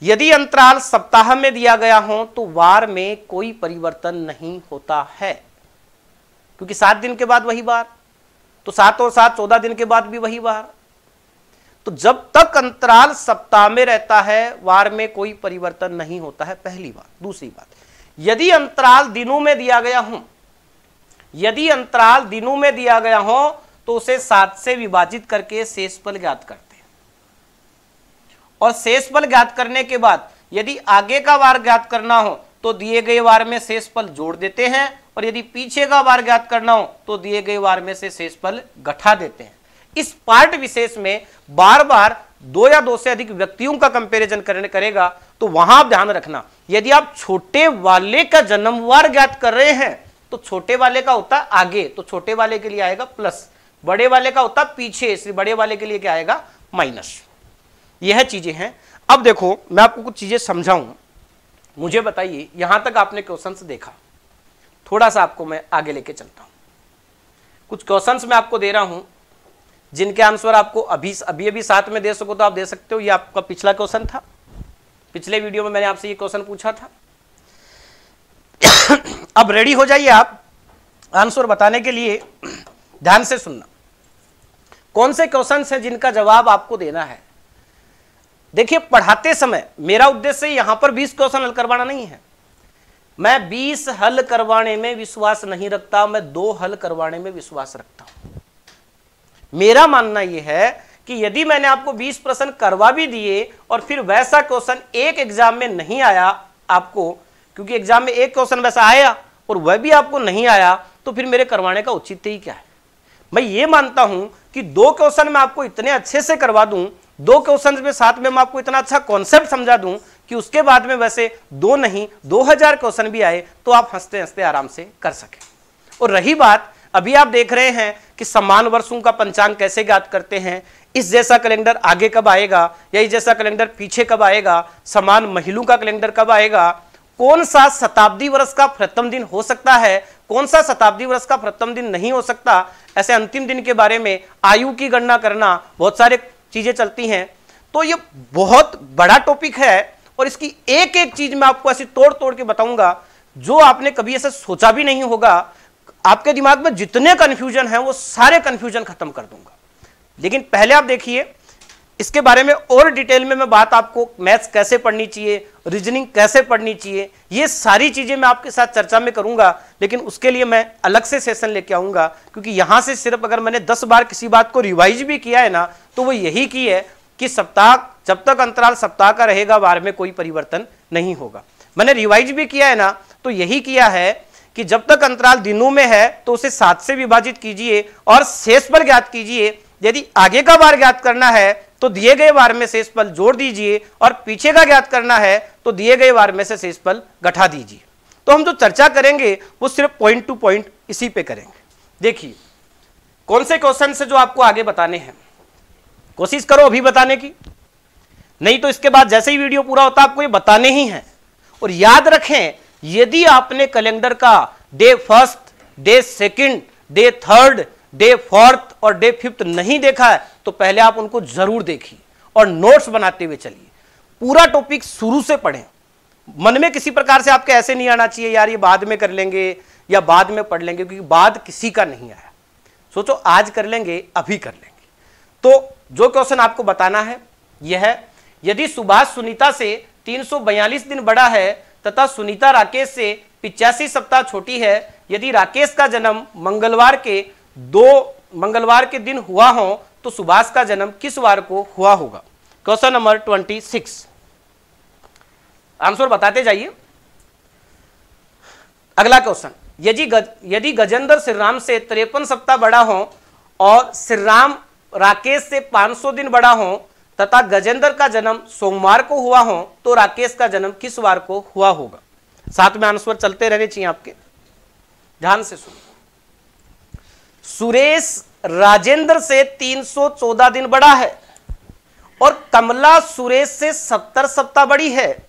यदि अंतराल सप्ताह में दिया गया हो तो वार में कोई परिवर्तन नहीं होता है, क्योंकि 7 दिन के बाद वही वार, तो 7 और 7 14 दिन के बाद भी वही वार। तो जब तक अंतराल सप्ताह में रहता है वार में कोई परिवर्तन नहीं होता है, पहली बात। दूसरी बात, यदि अंतराल दिनों में दिया गया हो, यदि अंतराल दिनों में दिया गया हो तो उसे 7 से विभाजित करके शेषफल ज्ञात करते हैं, और शेषफल ज्ञात करने के बाद यदि आगे का वार ज्ञात करना हो तो दिए गए वार में शेषफल जोड़ देते हैं, और यदि पीछे का वार ज्ञात करना हो तो दिए गए वार में से शेषफल घटा देते हैं। इस पार्ट विशेष में बार बार 2 या 2 से अधिक व्यक्तियों का कंपैरिजन करेगा, तो वहां आप ध्यान रखना, यदि आप छोटे वाले का जन्मवार ज्ञात कर रहे हैं तो छोटे वाले का होता आगे, तो छोटे वाले के लिए आएगा प्लस, बड़े वाले का होता पीछे, इसलिए बड़े वाले के लिए क्या आएगा, माइनस। यह चीजें हैं। अब देखो मैं आपको कुछ चीजें समझाऊं, मुझे बताइए यहां तक आपने क्वेश्चंस देखा, थोड़ा सा आपको मैं आगे लेके चलता हूं। कुछ क्वेश्चंस मैं आपको दे रहा हूं जिनके आंसर आपको अभी साथ में दे सको तो आप दे सकते हो। ये आपका पिछला क्वेश्चन था, पिछले वीडियो में मैंने आपसे ये क्वेश्चन पूछा था। अब रेडी हो जाइए आप आंसर बताने के लिए, ध्यान से सुनना। कौन से क्वेश्चन हैं जिनका जवाब आपको देना है। देखिए पढ़ाते समय मेरा उद्देश्य यहां पर 20 क्वेश्चन हल करवाना नहीं है, मैं 20 हल करवाने में विश्वास नहीं रखता, मैं 2 हल करवाने में विश्वास रखता हूं। मेरा मानना यह है कि यदि मैंने आपको 20 प्रश्न करवा भी दिए और फिर वैसा क्वेश्चन एक एग्जाम में नहीं आया आपको, क्योंकि एग्जाम में एक क्वेश्चन वैसा आया और वह भी आपको नहीं आया, तो फिर मेरे करवाने का औचित्य ही क्या है। मैं ये मानता हूं कि 2 क्वेश्चन मैं आपको इतने अच्छे से करवा दूं, 2 क्वेश्चन में साथ में मैं आपको इतना अच्छा कॉन्सेप्ट समझा दूं कि उसके बाद में वैसे 2 नहीं 2000 क्वेश्चन भी आए तो आप हंसते हंसते आराम से कर सकें। और रही बात, अभी आप देख रहे हैं कि समान वर्षों का पंचांग कैसे ज्ञात करते हैं, इस जैसा कैलेंडर आगे कब आएगा या इस जैसा कैलेंडर पीछे कब आएगा, समान महीनों का कैलेंडर कब आएगा, कौन सा शताब्दी वर्ष का प्रथम दिन हो सकता है, कौन सा शताब्दी वर्ष का प्रथम दिन नहीं हो सकता, ऐसे अंतिम दिन के बारे में आयु की गणना करना, बहुत सारे चीजें चलती हैं। तो ये बहुत बड़ा टॉपिक है और इसकी एक एक चीज मैं आपको ऐसी तोड़ तोड़ के बताऊंगा जो आपने कभी ऐसे सोचा भी नहीं होगा। आपके दिमाग में जितने कंफ्यूजन हैं वो सारे कंफ्यूजन खत्म कर दूंगा। लेकिन पहले आप देखिए इसके बारे में और डिटेल में मैं बात, आपको मैथ्स कैसे पढ़नी चाहिए, रीजनिंग कैसे पढ़नी चाहिए, ये सारी चीजें मैं आपके साथ चर्चा में करूंगा। लेकिन उसके लिए मैं अलग से सेशन लेके आऊंगा, क्योंकि यहां से सिर्फ अगर मैंने 10 बार किसी बात को रिवाइज भी किया है ना, तो वो यही की है कि सप्ताह, जब तक अंतराल सप्ताह का रहेगा वार में कोई परिवर्तन नहीं होगा। मैंने रिवाइज भी किया है ना, तो यही किया है कि जब तक अंतराल दिनों में है तो उसे 7 से विभाजित कीजिए और शेषफल ज्ञात कीजिए। यदि आगे का वार ज्ञात करना है तो दिए गए वार में शेषफल जोड़ दीजिए और पीछे का ज्ञात करना है तो दिए गए वार में से शेषफल घटा दीजिए। तो हम जो चर्चा करेंगे वो सिर्फ पॉइंट टू पॉइंट इसी पे करेंगे। देखिए कौन से क्वेश्चन से जो आपको आगे बताने हैं, कोशिश करो अभी बताने की, नहीं तो इसके बाद जैसे ही वीडियो पूरा होता है आपको ये बताने ही हैं। और याद रखें, यदि आपने कैलेंडर का डे 1, डे 2, डे 3, डे 4 और डे 5 नहीं देखा है तो पहले आप उनको जरूर देखिए और नोट्स बनाते हुए चलिए। पूरा टॉपिक शुरू से पढ़ें। मन में किसी प्रकार से आपके ऐसे नहीं आना चाहिए यार ये बाद में कर लेंगे या बाद में पढ़ लेंगे, क्योंकि बाद किसी का नहीं आया। सोचो आज कर लेंगे, अभी कर लेंगे। तो जो क्वेश्चन आपको बताना है यह है, यदि सुभाष सुनीता से 342 दिन बड़ा है तथा सुनीता राकेश से 85 सप्ताह छोटी है, यदि राकेश का जन्म मंगलवार के दिन हुआ हो तो सुभाष का जन्म किस वार को हुआ होगा। क्वेश्चन नंबर 26, आंसर बताते जाइए। अगला क्वेश्चन, यदि गजेंद्र श्रीराम से 53 सप्ताह बड़ा हो और श्रीराम राकेश से 500 दिन बड़ा हो तथा गजेंद्र का जन्म सोमवार को हुआ हो तो राकेश का जन्म किस वार को हुआ होगा। साथ में आंसर चलते रहने चाहिए आपके, ध्यान से सुनो। सुरेश राजेंद्र से 314 दिन बड़ा है और कमला सुरेश से 70 सप्ताह बड़ी है।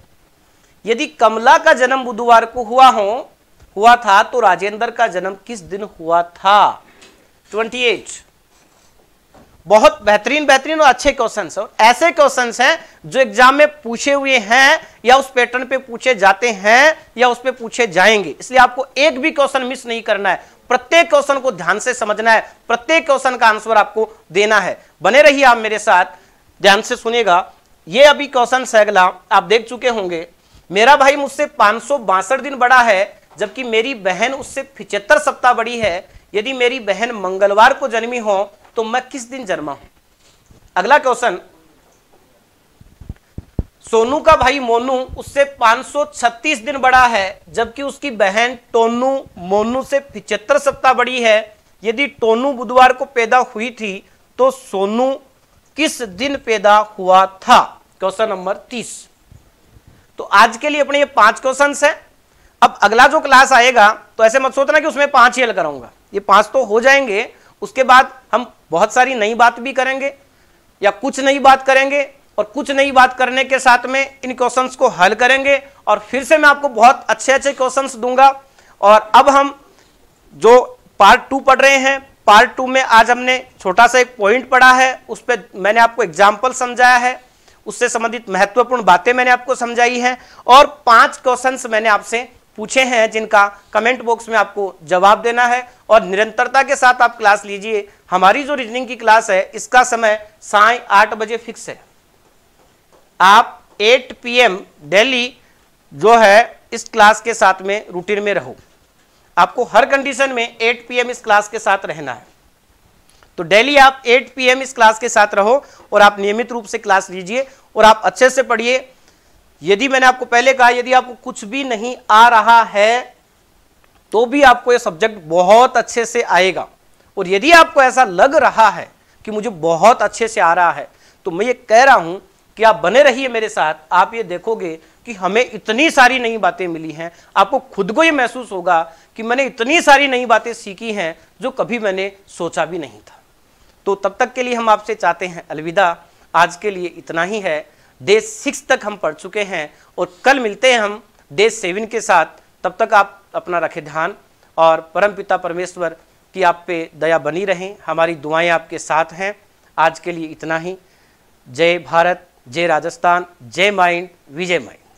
यदि कमला का जन्म बुधवार को हुआ था तो राजेंद्र का जन्म किस दिन हुआ था। 28, बहुत बेहतरीन और अच्छे क्वेश्चंस हैं। ऐसे क्वेश्चंस हैं जो एग्जाम में पूछे हुए हैं या उस पैटर्न पे पूछे जाते हैं या उस पे पूछे जाएंगे, इसलिए आपको एक भी क्वेश्चन मिस नहीं करना है। प्रत्येक क्वेश्चन को ध्यान से समझना है, प्रत्येक क्वेश्चन का आंसर आपको देना है। बने रहिए आप मेरे साथ, ध्यान से सुनिएगा। ये अभी क्वेश्चन अगला आप देख चुके होंगे। मेरा भाई मुझसे 562 दिन बड़ा है जबकि मेरी बहन उससे 75 सप्ताह बड़ी है। यदि मेरी बहन मंगलवार को जन्मी हो तो मैं किस दिन जन्मा हूं। अगला क्वेश्चन, सोनू का भाई मोनू उससे 536 दिन बड़ा है जबकि उसकी बहन टोनू मोनू से 75 सप्ताह बड़ी है। यदि टोनू बुधवार को पैदा हुई थी तो सोनू किस दिन पैदा हुआ था। Question number 30। तो आज के लिए अपने ये 5 क्वेश्चन हैं। अब अगला जो क्लास आएगा तो ऐसे मत सोचना कि उसमें 5 ही हल कराऊंगा, ये 5 तो हो जाएंगे। उसके बाद हम बहुत सारी नई बात भी करेंगे या कुछ नई बात करेंगे और कुछ नई बात करने के साथ में इन क्वेश्चंस को हल करेंगे और फिर से मैं आपको बहुत अच्छे क्वेश्चंस दूंगा। और अब हम जो पार्ट 2 पढ़ रहे हैं, पार्ट 2 में आज हमने छोटा सा एक पॉइंट पढ़ा है, उस पर मैंने आपको एग्जाम्पल समझाया है, उससे संबंधित महत्वपूर्ण बातें मैंने आपको समझाई हैं और 5 क्वेश्चंस मैंने आपसे पूछे हैं जिनका कमेंट बॉक्स में आपको जवाब देना है। और निरंतरता के साथ आप क्लास लीजिए। हमारी जो रीजनिंग की क्लास है इसका समय 8:30 बजे फिक्स है। आप 8 PM डेली जो है इस क्लास के साथ में रूटीन में रहो। आपको हर कंडीशन में 8 PM इस क्लास के साथ रहना है। तो डेली आप 8 PM इस क्लास के साथ रहो और आप नियमित रूप से क्लास लीजिए और आप अच्छे से पढ़िए। यदि मैंने आपको पहले कहा, यदि आपको कुछ भी नहीं आ रहा है तो भी आपको ये सब्जेक्ट बहुत अच्छे से आएगा। और यदि आपको ऐसा लग रहा है कि मुझे बहुत अच्छे से आ रहा है तो मैं ये कह रहा हूं कि आप बने रहिए मेरे साथ। आप ये देखोगे कि हमें इतनी सारी नई बातें मिली हैं, आपको खुद को ये महसूस होगा कि मैंने इतनी सारी नई बातें सीखी हैं जो कभी मैंने सोचा भी नहीं था। तो तब तक के लिए हम आपसे चाहते हैं अलविदा। आज के लिए इतना ही है। डे 6 तक हम पढ़ चुके हैं और कल मिलते हैं हम डे 7 के साथ। तब तक आप अपना रखें ध्यान और परमपिता परमेश्वर की आप पे दया बनी रहें। हमारी दुआएं आपके साथ हैं। आज के लिए इतना ही। जय भारत, जय राजस्थान, जय माइंड, विजय माइंड।